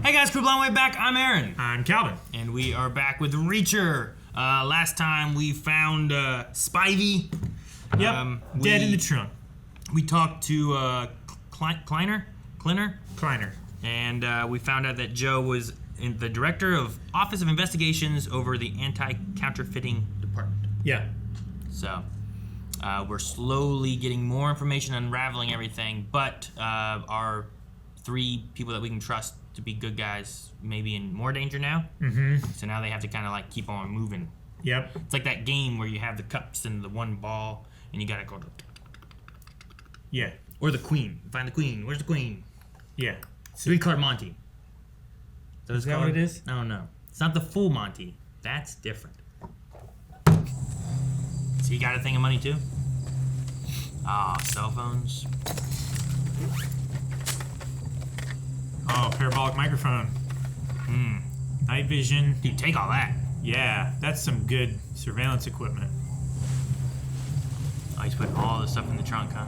Hey guys, Crew Blonde Way back. I'm Aaron. I'm Calvin. And we are back with Reacher. Last time we found Spivey. Yep, dead in the trunk. We talked to Kleiner. And we found out that Joe was the director of Office of Investigations over the Anti-Counterfeiting Department. Yeah. So we're slowly getting more information, unraveling everything, but our three people that we can trust to be good guys may be in more danger now. Mm-hmm. So now they have to kind of like keep on moving. Yep. It's like that game where you have the cups and the one ball, and you gotta go. Yeah. Or the queen. Find the queen. Where's the queen? Yeah. 3-card Monty. Is that what it is? No, no. It's not the full Monty. That's different. So you got a thing of money too? Ah, cell phones. Oh, parabolic microphone. Night vision. Dude, take all that. Yeah, that's some good surveillance equipment. Oh, he's putting all the stuff in the trunk, huh?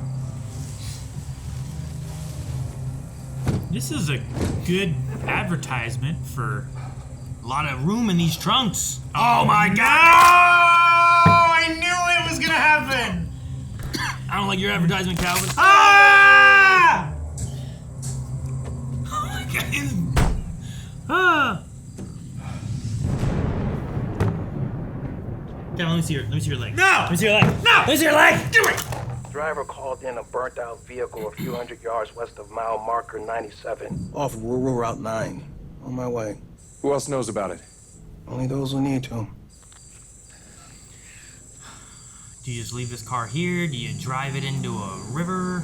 This is a good advertisement for... A lot of room in these trunks. Oh my god! I knew it was gonna happen! I don't like your advertisement, Calvin. Ah! Oh my god. Ah! Calvin, let me see your leg. No! Let me see your leg. No! Let me see your leg! Do it! Driver called in a burnt-out vehicle a few hundred yards west of mile marker 97. Off Rural Route 9. On my way. Who else knows about it? Only those who need to. Do you just leave this car here? Do you drive it into a river?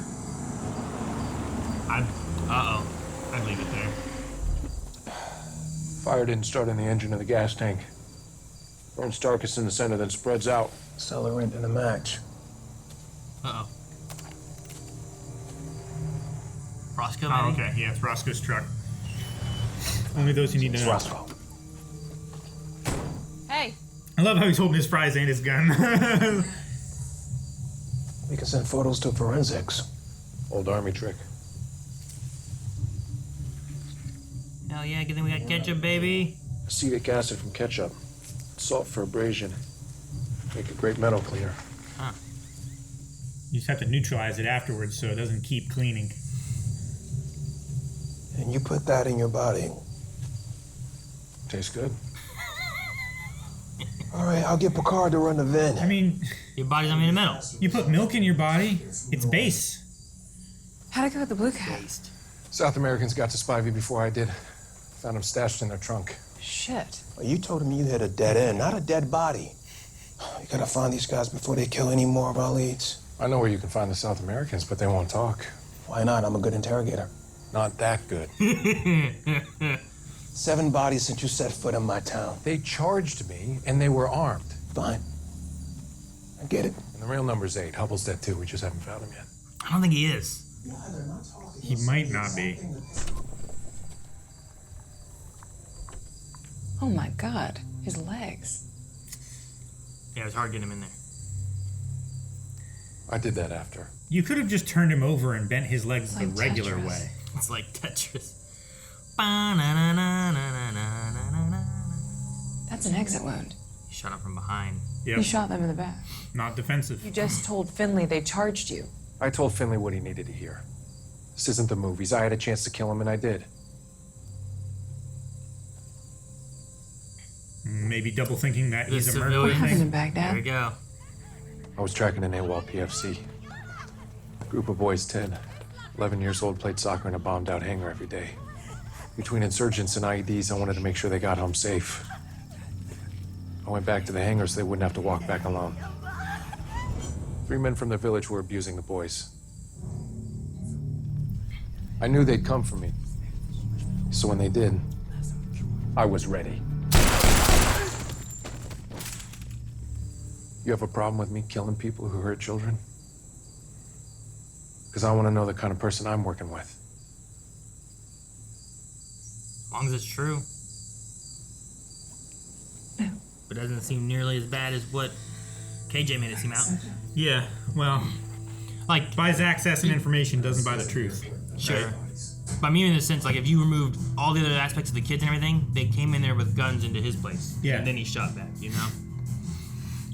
Uh-oh. I'd leave it there. Fire didn't start in the engine of the gas tank. Burns darkest in the center, then spreads out. Accelerant and a match. Uh-oh. Roscoe, Oh, maybe? okay. Yeah, it's Roscoe's truck. Only those who need to It's know. Roscoe. Hey. I love how he's holding his fries and his gun. We can send photos to forensics. Old army trick. Hell yeah, good thing we got ketchup, baby. Acetic acid from ketchup. Salt for abrasion. Make a great metal cleaner. You just have to neutralize it afterwards so it doesn't keep cleaning. And you put that in your body. Tastes good. All right, I'll get Picard to run the VIN. I mean, Your body's not made of metal. you put milk in your body, it's base. How'd it go with the blue cat? South Americans got to Spivey before I did. Found him stashed in their trunk. Shit. Well, you told him you had a dead end, not a dead body. You gotta find these guys before they kill any more of our leads. I know where you can find the South Americans, but they won't talk. Why not? I'm a good interrogator. Not that good. 7 bodies since you set foot in my town. They charged me, and they were armed. Fine. I get it. And the real number's 8. Hubble's dead too. We just haven't found him yet. I don't think he is. He might not be. Oh my god. His legs. Yeah, it was hard getting him in there. I did that after. You could have just turned him over and bent his legs the Like regular Tetris. way. It's like Tetris. That's an exit wound. He shot him from behind. Yep. You shot them in the back. Not defensive. You just told Finley they charged you. I told Finley what he needed to hear. This isn't the movies. I had a chance to kill him, and I did. Maybe double thinking that The he's a civilian. What murderer happened in thing. There we Baghdad? go. I was tracking an AWOL PFC. Group of boys, 10. 11 years old, played soccer in a bombed-out hangar every day. Between insurgents and IEDs, I wanted to make sure they got home safe. I went back to the hangar so they wouldn't have to walk back alone. 3 men from the village were abusing the boys. I knew they'd come for me. So when they did, I was ready. You have a problem with me killing people who hurt children? Because I want to know the kind of person I'm working with. As long as it's true. No. But it doesn't seem nearly as bad as what KJ made it seem out. Yeah, well, Like, buys access and information, doesn't buy the truth. sure. But I mean in the sense, like, if you removed all the other aspects of the kids and everything, they came in there with guns into his place. Yeah. And then he shot back, you know?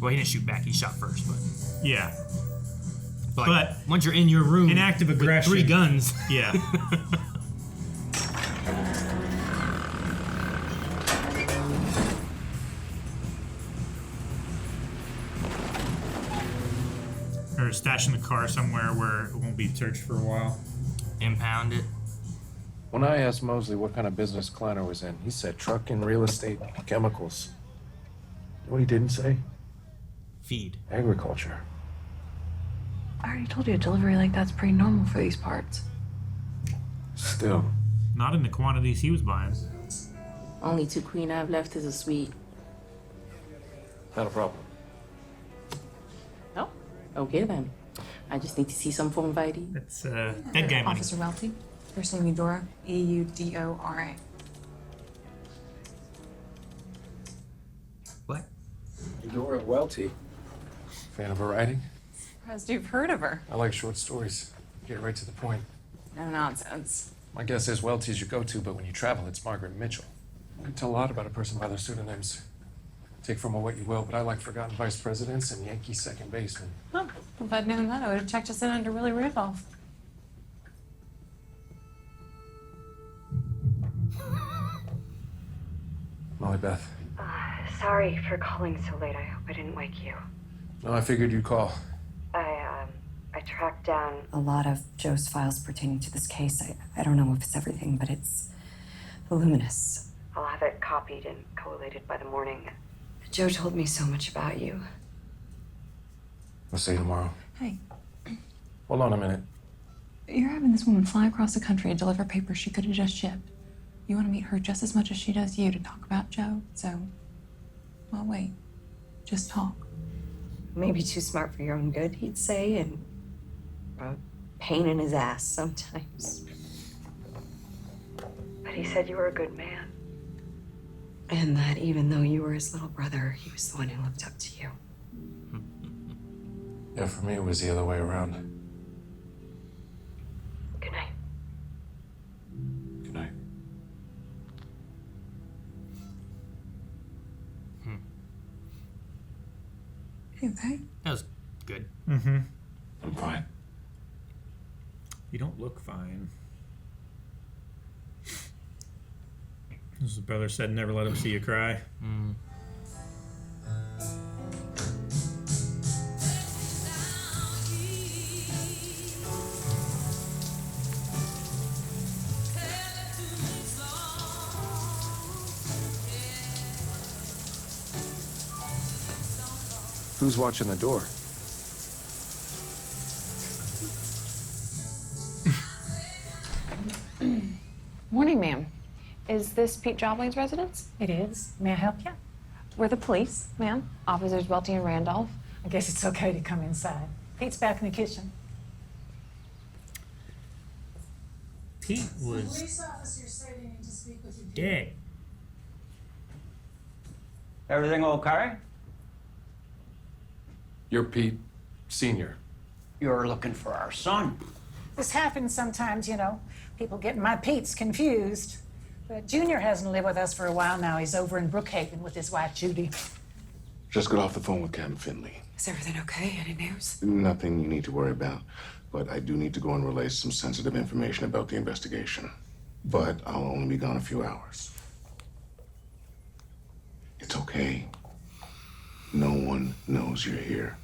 Well, he didn't shoot back. He shot first, but... Yeah. But, But once you're in your room... an act of with aggression. 3 guns... Yeah. Or stash in the car somewhere where it won't be searched for a while. Impound it. When I asked Mosley what kind of business Kleiner was in, he said trucking, real estate, chemicals. You know what he didn't say? Feed. Agriculture. I already told you a delivery like that's pretty normal for these parts. Still. Not in the quantities he was buying. Only 2 queen I've left is a suite. Not a problem. Oh, okay then. I just need to see some form of ID. It's dead guy money. Officer Welty. First name Eudora. Eudora. What? Eudora Welty. Fan of her writing? Surprised you've heard of her. I like short stories. Get right to the point. No nonsense. My guess is Welty's your go-to, but when you travel, it's Margaret Mitchell. You can tell a lot about a person by their pseudonyms. Take from her what you will, but I like forgotten vice presidents and Yankee second baseman. Oh, if I'd known that, I would have checked us in under Willie Randolph. Molly Beth. Sorry for calling so late. I hope I didn't wake you. No, I figured you'd call. I tracked down a lot of Joe's files pertaining to this case. I don't know if it's everything, but it's voluminous. I'll have it copied and collated by the morning. Joe told me so much about you. I'll see you tomorrow. Hey, Hold on a minute. you're having this woman fly across the country and deliver papers she could have just shipped. You want to meet her just as much as she does you to talk about Joe, so... Well, wait. Just talk. Maybe too smart for your own good, he'd say, and a pain in his ass sometimes. But he said you were a good man. And that even though you were his little brother, he was the one who looked up to you. Yeah, for me, it was the other way around. Good night. Good night. You okay? That was good. Mm-hmm. I'm fine. You don't look fine. As his brother said, never let him see you cry. Mm. Who's watching the door? Morning, ma'am. Is this Pete Jobling's residence? It is. May I help you? We're the police, ma'am. Officers Welty and Randolph. I guess it's okay to come inside. Pete's back in the kitchen. Pete was Police officers say they need to speak with you. dead. Everything okay? You're Pete, Senior. You're looking for our son. This happens sometimes, you know. People get my Pete's confused. But Junior hasn't lived with us for a while now. He's over in Brookhaven with his wife, Judy. Just got off the phone with Captain Finley. Is everything okay? Any news? Nothing you need to worry about, but I do need to go and relay some sensitive information about the investigation. But I'll only be gone a few hours. It's okay. No one knows you're here.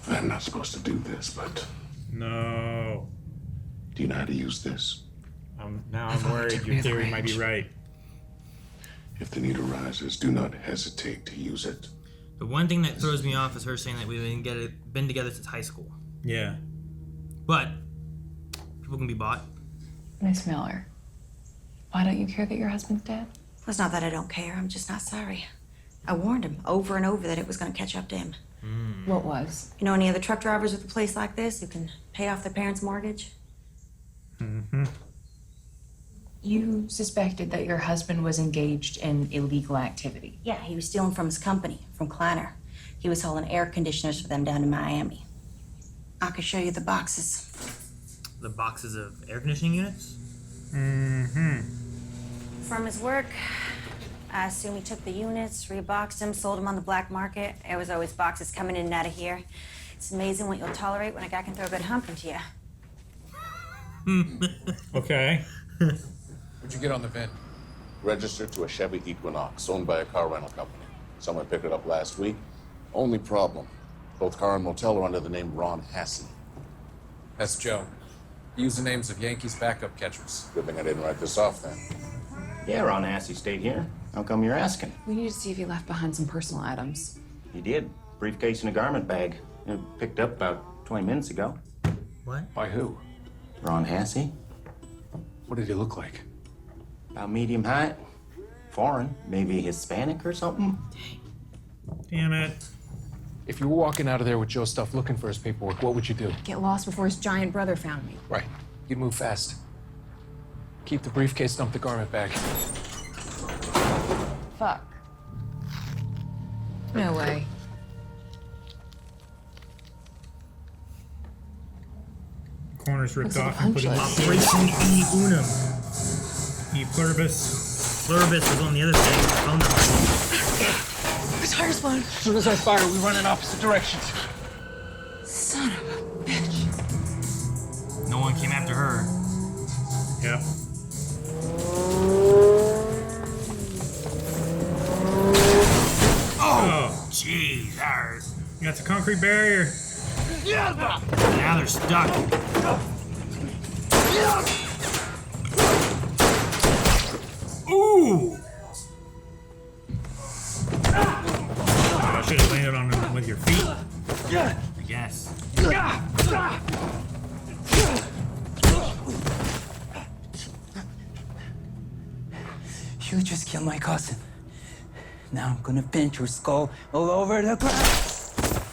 I'm not supposed to do this, but No. do you know how to use this? Now I'm worried your theory might be right. If the need arises, do not hesitate to use it. The one thing that throws me off is her saying that we've been together since high school. Yeah. But people can be bought. Miss Miller, why don't you care that your husband's dead? Well, it's not that I don't care. I'm just not sorry. I warned him over and over that it was going to catch up to him. What was? You know any other truck drivers with a place like this who can pay off their parents' mortgage? Mm-hmm. You suspected that your husband was engaged in illegal activity. Yeah, he was stealing from his company, from Kleiner. He was hauling air conditioners for them down to Miami. I could show you the boxes. The boxes of air conditioning units? Mm-hmm. From his work, I assume he took the units, reboxed them, sold them on the black market. There was always boxes coming in and out of here. It's amazing what you'll tolerate when a guy can throw a good hump into you. Okay. What'd you get on the VIN? Registered to a Chevy Equinox, owned by a car rental company. Someone picked it up last week. Only problem, both car and motel are under the name Ron Hassey. That's Joe. He used the names of Yankees backup catchers. Good thing I didn't write this off then. Yeah, Ron Hassey stayed here. How come you're asking? We need to see if he left behind some personal items. He did. Briefcase and a garment bag. Picked up about 20 minutes ago. What? By who? Ron Hassey. What did he look like? About medium height. Foreign. Maybe Hispanic or something. Damn it. If you were walking out of there with Joe's stuff looking for his paperwork, what would you do? Get lost before his giant brother found me. Right. You'd move fast. Keep the briefcase, dump the garment bag. Fuck. No way. Corners ripped Looks like off a and put in punch list. Operation E Unum. E pluribus. Pluribus was on the other thing. Phone number. The tire's blown. As soon as I fire, we run in opposite directions. Son of a bitch. No one came after her. Yep. Oh, jeez, that hurt. You got the concrete barrier. Now they're stuck. Ooh! I should have landed on him with your feet. I guess. You just killed my cousin. Now I'm gonna pinch your skull all over the ground.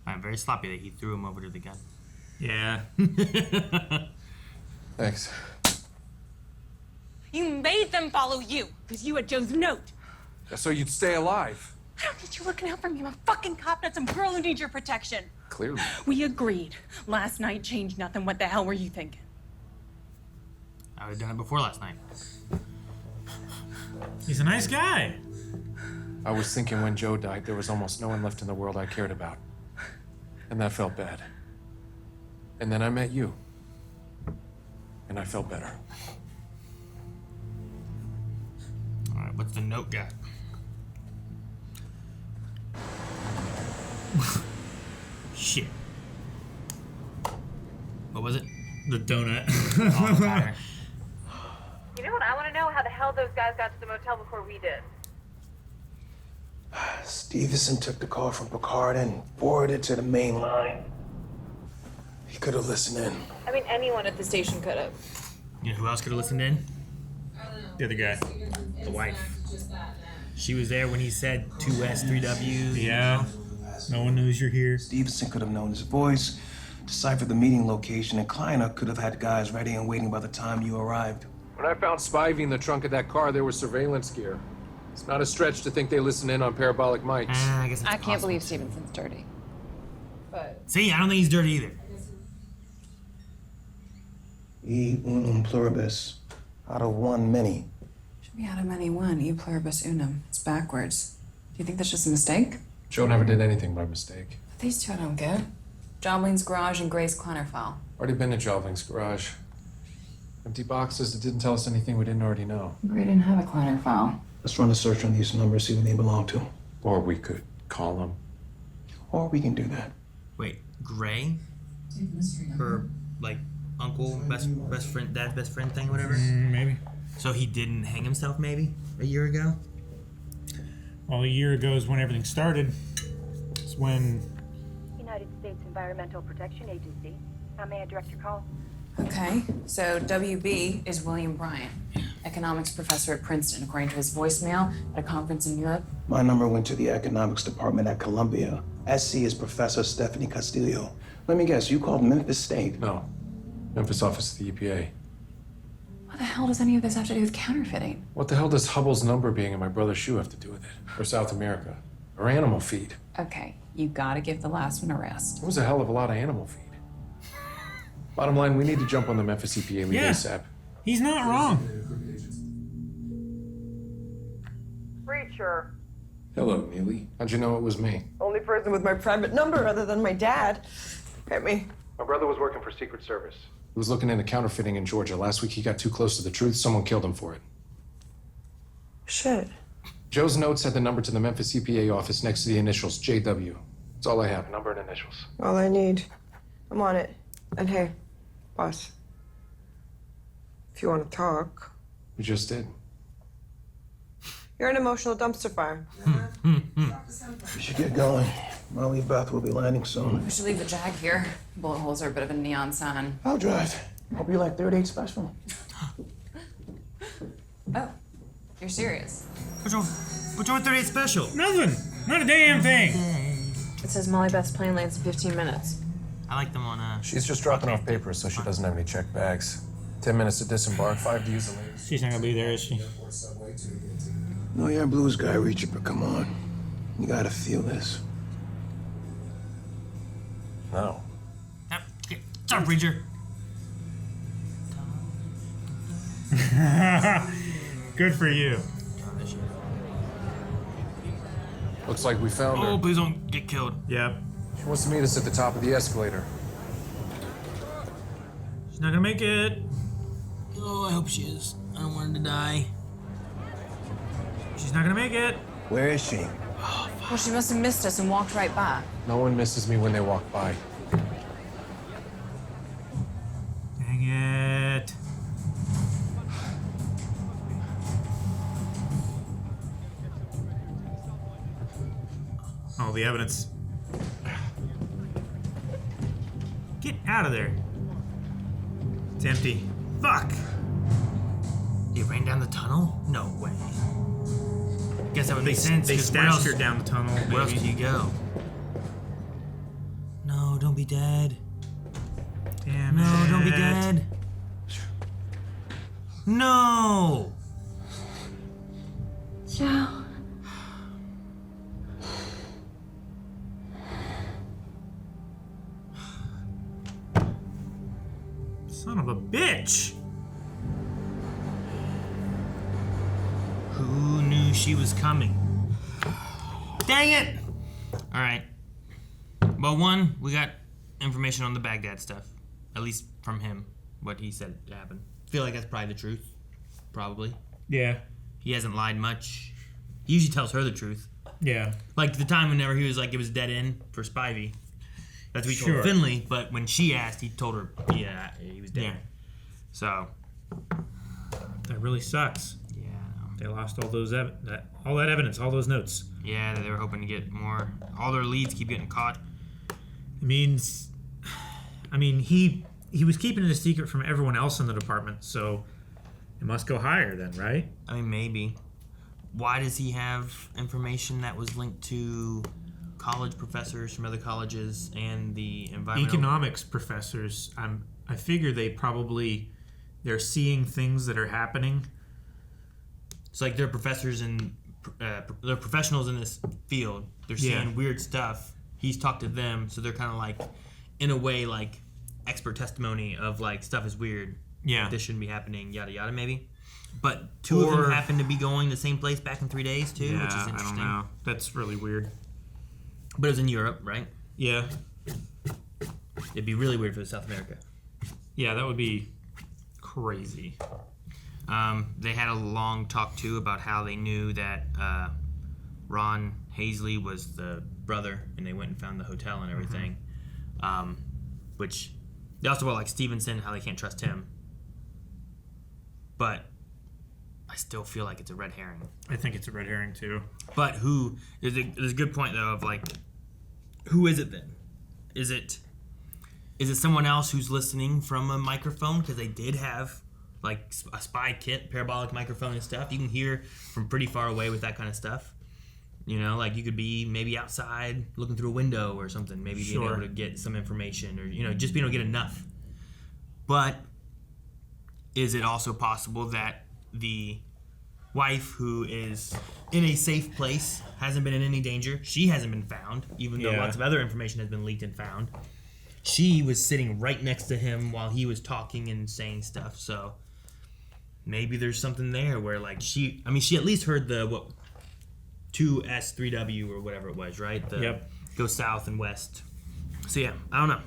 I'm very sloppy that he threw him over to the gun. Yeah. Thanks. You made them follow you, because you had Joe's note. So you'd stay alive. I don't need you looking out for me. I'm a fucking cop, not some girl who needs your protection. Clearly. We agreed. Last night changed nothing. What the hell were you thinking? I would have done it before last night. He's a nice guy. I was thinking when Joe died, there was almost no one left in the world I cared about. And that felt bad. And then I met you. And I felt better. All right, what's the note got? Shit. What was it? The donut. Oh, okay. You know what? I want to know how the hell those guys got to the motel before we did. Stevenson took the call from Picard and forwarded it to the main line. He could have listened in. I mean, anyone at the station could have. You know who else could have listened in? The other guy. The wife. She was there when he said 2S, 3W. Yeah. No one knows you're here. Stevenson could have known his voice, deciphered the meeting location, and Kleiner could have had guys ready and waiting by the time you arrived. When I found Spivey in the trunk of that car, there was surveillance gear. It's not a stretch to think they listen in on parabolic mics. I guess I can't believe Stevenson's dirty. But See, I don't think he's dirty either. E unum pluribus. Out of one, many. should be out of many one. E pluribus unum. It's backwards. Do you think that's just a mistake? Joe never did anything by mistake. These two I don't get. Jobling's garage and Gray's Kleiner file. Already been to Jobling's garage. Empty boxes that didn't tell us anything we didn't already know. Gray didn't have a Kleiner file. Let's run a search on these numbers, see what they belong to. Or we could call them. Or we can do that. Wait, Gray? Her, like, uncle, best friend, dad's best friend thing, whatever? Maybe. So he didn't hang himself, maybe? A year ago? Well, a year ago is when everything started. It's when... United States Environmental Protection Agency. How may I direct your call? Okay, so WB is William Bryant, economics professor at Princeton, according to his voicemail at a conference in Europe. My number went to the economics department at Columbia. SC is Professor Stephanie Castillo. Let me guess, you called Memphis State? No. Memphis office of the EPA. What the hell does any of this have to do with counterfeiting? What the hell does Hubble's number being in my brother's shoe have to do with it? Or South America? Or animal feed. Okay, you gotta give the last one a rest. It was a hell of a lot of animal feed. Bottom line, we need to jump on the Memphis EPA lead ASAP. He's not wrong. Preacher. Hello, Neely. How'd you know it was me? Only person with my private number other than my dad. Hit me. My brother was working for Secret Service. He was looking into counterfeiting in Georgia. Last week he got too close to the truth. Someone killed him for it. Shit. Joe's notes had the number to the Memphis EPA office next to the initials, JW. That's all I have. Number and initials. All I need. I'm on it. And hey, boss. If you want to talk. We just did. You're an emotional dumpster fire. We should get going. Molly and Beth will be landing soon. We should leave the Jag here. Bullet holes are a bit of a neon sign. I'll drive. Hope you like 38 special. Oh, you're serious? What's wrong with 38 special? Nothing. Not a damn thing. It says Molly Beth's plane lands in 15 minutes. I like them on She's just dropping off papers so she doesn't have any checked bags. 10 minutes to disembark, 5 to use the latest. She's not gonna be there, is she? No, you're a blues guy, Reacher, but come on. You gotta feel this. No. Stop, Preacher. Good for you. Looks like we found her. Oh, please don't get killed. Yep. She wants to meet us at the top of the escalator. She's not gonna make it. Oh, I hope she is. I don't want her to die. She's not gonna make it. Where is she? Well, she must have missed us and walked right by. No one misses me when they walk by. Dang it. Oh, the evidence. Get out of there. It's empty. Fuck! They ran down the tunnel? No way. Guess that would make sense. They 'cause where else- stashed her down the tunnel. Where else do you go? No, don't be dead. Damn No, it. don't be dead. No! Joe. Son of a bitch! Who knew she was coming? Dang it! Alright. Well, one, we got information on the Baghdad stuff. At least from him, what he said happened. Feel like that's probably the truth. Probably. Yeah. He hasn't lied much. He usually tells her the truth. Yeah. Like the time whenever he was like, it was dead end for Spivey. That's what he told Sure. Finley, but when she asked, he told her, yeah, he was dead. Yeah. So. That really sucks. Yeah, I know. They lost all those all that evidence, all those notes. Yeah, they were hoping to get more. All their leads keep getting caught. It means, he was keeping it a secret from everyone else in the department, so it must go higher then, right? I mean, maybe. Why does he have information that was linked to college professors from other colleges and the environmental... Economics professors, I figure they're seeing things that are happening. It's like they're professors and they're professionals in this field. They're seeing weird stuff. He's talked to them, so they're kind of like, in a way, like expert testimony of like stuff is weird. Yeah. This shouldn't be happening, yada yada, maybe. But two of them happen to be going the same place back in 3 days too, which is interesting. I don't know. That's really weird. But it was in Europe, right? Yeah. It'd be really weird for South America. Yeah, that would be crazy. They had a long talk too about how they knew that Ron Hazley was the brother, and they went and found the hotel and everything. Which they also were like Stevenson, how they can't trust him. But I still feel like it's a red herring. I think it's a red herring too. But there's a good point though of like, who is it then? Is it someone else who's listening from a microphone? Because they did have like a spy kit, parabolic microphone and stuff. You can hear from pretty far away with that kind of stuff. You know, like you could be maybe outside looking through a window or something, maybe being able to get some information or, you know, just being able to get enough. But is it also possible that the wife, who is in a safe place, hasn't been in any danger. She hasn't been found, even though lots of other information has been leaked and found. She was sitting right next to him while he was talking and saying stuff. So maybe there's something there where, like, she at least heard the 2S3W or whatever it was, right? Go south and west. So yeah, I don't know.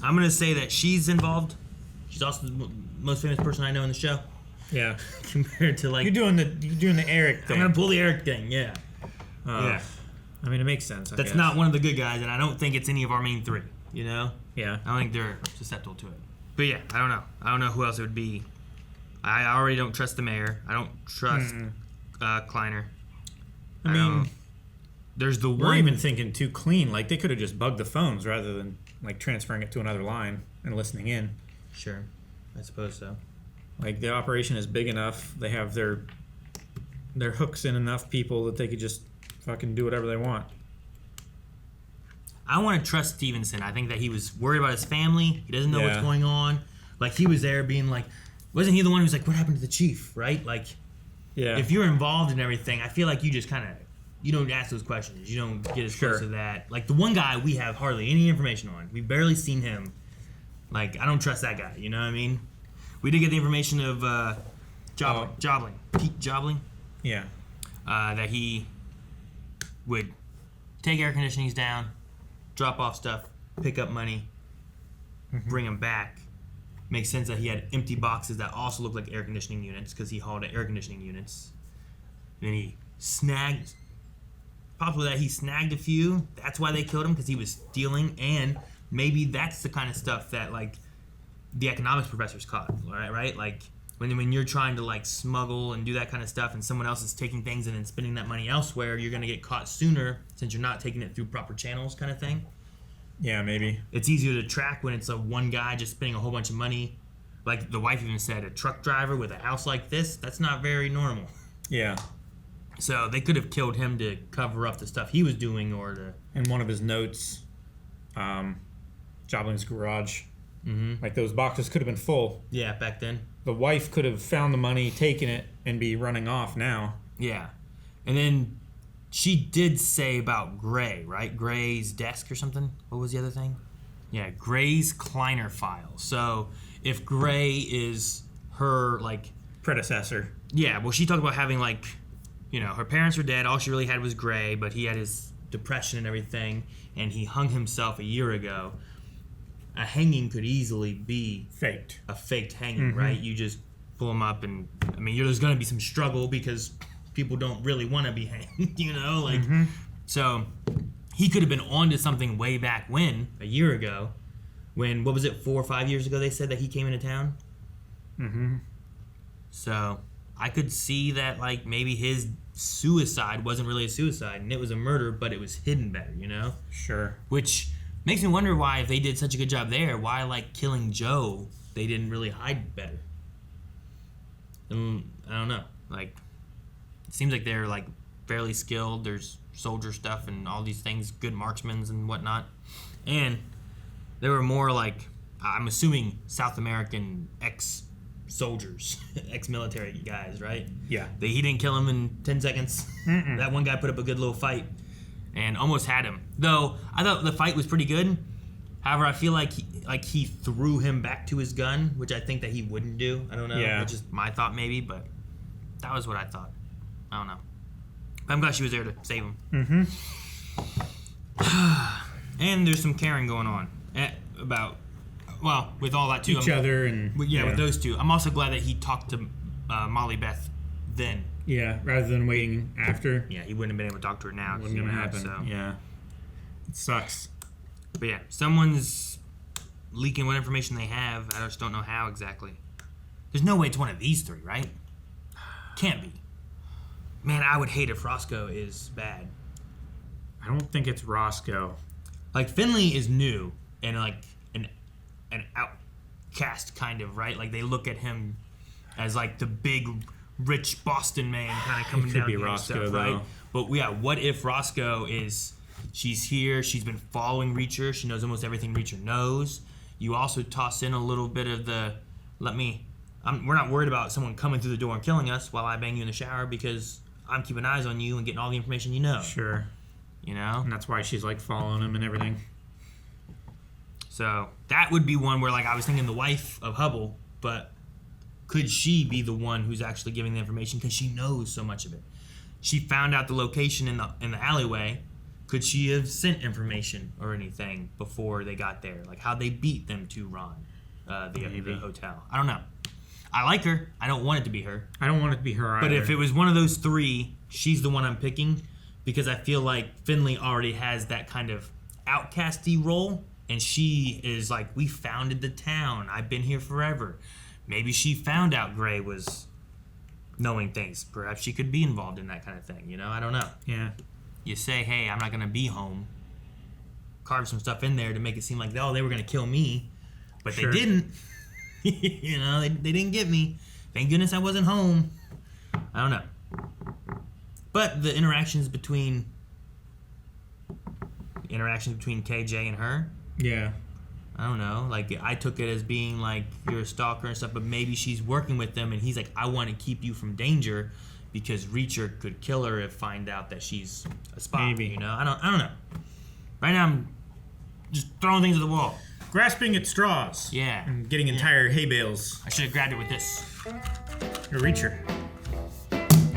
I'm gonna say that she's involved. She's also the most famous person I know in the show. Yeah. Compared to, like, you're doing the Eric thing. I'm gonna pull the Eric thing. Yeah. Yeah. I mean, it makes sense. That's not one of the good guys, and I don't think it's any of our main three. You know? Yeah. I don't think they're susceptible to it. But yeah, I don't know. I don't know who else it would be. I already don't trust the mayor. I don't trust Kleiner. I mean, there's the we're one. even thinking too clean. Like, they could have just bugged the phones rather than, like, transferring it to another line and listening in. Sure. I suppose so. Like, the operation is big enough. They have their hooks in enough people that they could just fucking do whatever they want. I want to trust Stevenson. I think that he was worried about his family. He doesn't know what's going on. Like, he was there being like, wasn't he the one who's like, what happened to the chief, right? Like, if you're involved in everything, I feel like you just kind of, you don't ask those questions. You don't get as close to that. Like, the one guy we have hardly any information on. We've barely seen him. Like, I don't trust that guy. You know what I mean? We did get the information of Jobling. Pete Jobling. Yeah. That he would take air conditionings down, drop off stuff, pick up money, bring them back. Makes sense that he had empty boxes that also looked like air conditioning units because he hauled air conditioning units. Then he snagged, possibly that he snagged a few. That's why they killed him, because he was stealing, and maybe that's the kind of stuff that, like, the economics professors caught, right? Like, when you're trying to, like, smuggle and do that kind of stuff, and someone else is taking things and then spending that money elsewhere, you're gonna get caught sooner since you're not taking it through proper channels, kind of thing. Yeah, maybe. It's easier to track when it's a one guy just spending a whole bunch of money. Like the wife even said, a truck driver with a house like this, that's not very normal. Yeah. So they could have killed him to cover up the stuff he was doing, or to... In one of his notes, Jobling's garage, like, those boxes could have been full. Yeah, back then. The wife could have found the money, taken it, and be running off now. Yeah. And then she did say about Gray, right? Gray's desk or something? What was the other thing? Yeah, Gray's Kleiner file. So if Gray is her, like... predecessor. Yeah, well, she talked about having, like, you know, her parents were dead. All she really had was Gray, but he had his depression and everything, and he hung himself a year ago. A hanging could easily be... faked. A faked hanging, right? You just pull him up and... I mean, there's going to be some struggle because people don't really want to be hanged, you know? Like, so he could have been onto something way back when, a year ago, when, what was it, 4 or 5 years ago they said that he came into town? So I could see that, like, maybe his suicide wasn't really a suicide and it was a murder, but it was hidden better, you know? Sure. Which makes me wonder why, if they did such a good job there, why, like, killing Joe, they didn't really hide better. I don't know. Like, it seems like they're, like, fairly skilled. There's soldier stuff and all these things, good marksmen and whatnot. And they were more, like, I'm assuming South American ex-soldiers, ex-military guys, right? Yeah. He didn't kill him in 10 seconds. That one guy put up a good little fight and almost had him. Though, I thought the fight was pretty good. However, I feel like he threw him back to his gun, which I think that he wouldn't do. I don't know. Yeah. It's just my thought maybe, but that was what I thought. I don't know. But I'm glad she was there to save him. And there's some caring going on about, well, with all that too. Eachother and... with those two. I'm also glad that he talked to Molly Beth then. Yeah, rather than waiting after. Yeah, he wouldn't have been able to talk to her now. Wouldn't gonna happen. So. Yeah. It sucks. But yeah, someone's leaking what information they have. I just don't know how exactly. There's no way it's one of these three, right? Can't be. Man, I would hate if Roscoe is bad. I don't think it's Roscoe. Like, Finley is new and, like, an outcast kind of, right? Like, they look at him as, like, the big, rich Boston man kind of coming It could down be here Roscoe, and stuff, though. right? But yeah, what if Roscoe is, she's here, she's been following Reacher, she knows almost everything Reacher knows. You also toss in a little bit of the, let me we're not worried about someone coming through the door and killing us while I bang you in the shower because I'm keeping eyes on you and getting all the information you know. Sure. You know? And that's why she's like following him and everything. So that would be one where like I was thinking the wife of Hubble, but could she be the one who's actually giving the information because she knows so much of it? She found out the location in the alleyway. Could she have sent information or anything before they got there? Like how they beat them to Ron, the hotel. I don't know. I like her. I don't want it to be her. I don't want it to be her either. But if it was one of those three, she's the one I'm picking because I feel like Finley already has that kind of outcasty role, and she is like, we founded the town. I've been here forever. Maybe she found out Gray was knowing things. Perhaps she could be involved in that kind of thing. You know, I don't know. Yeah. You say, hey, I'm not going to be home. Carve some stuff in there to make it seem like, oh, they were going to kill me. But Sure. they didn't. You know, they didn't get me. Thank goodness I wasn't home. I don't know. But the interactions between KJ and her, Yeah. I don't know. Like, I took it as being like, you're a stalker and stuff, but maybe she's working with them and he's like, I want to keep you from danger because Reacher could kill her if find out that she's a spy. Maybe. You know? I don't know. Right now I'm just throwing things at the wall. Grasping at straws. Yeah. And getting entire hay bales. I should have grabbed it with this. A Reacher.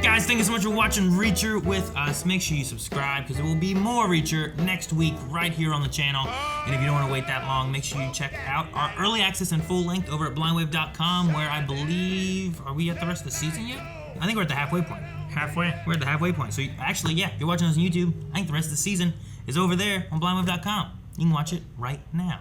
Guys, thank you so much for watching Reacher with us. Make sure you subscribe because there will be more Reacher next week right here on the channel. And if you don't want to wait that long, make sure you check out our early access and full length over at blindwave.com where I believe, are we at the rest of the season yet? I think we're at the halfway point. Halfway? We're at the halfway point. So actually, yeah, if you're watching us on YouTube, I think the rest of the season is over there on blindwave.com. You can watch it right now.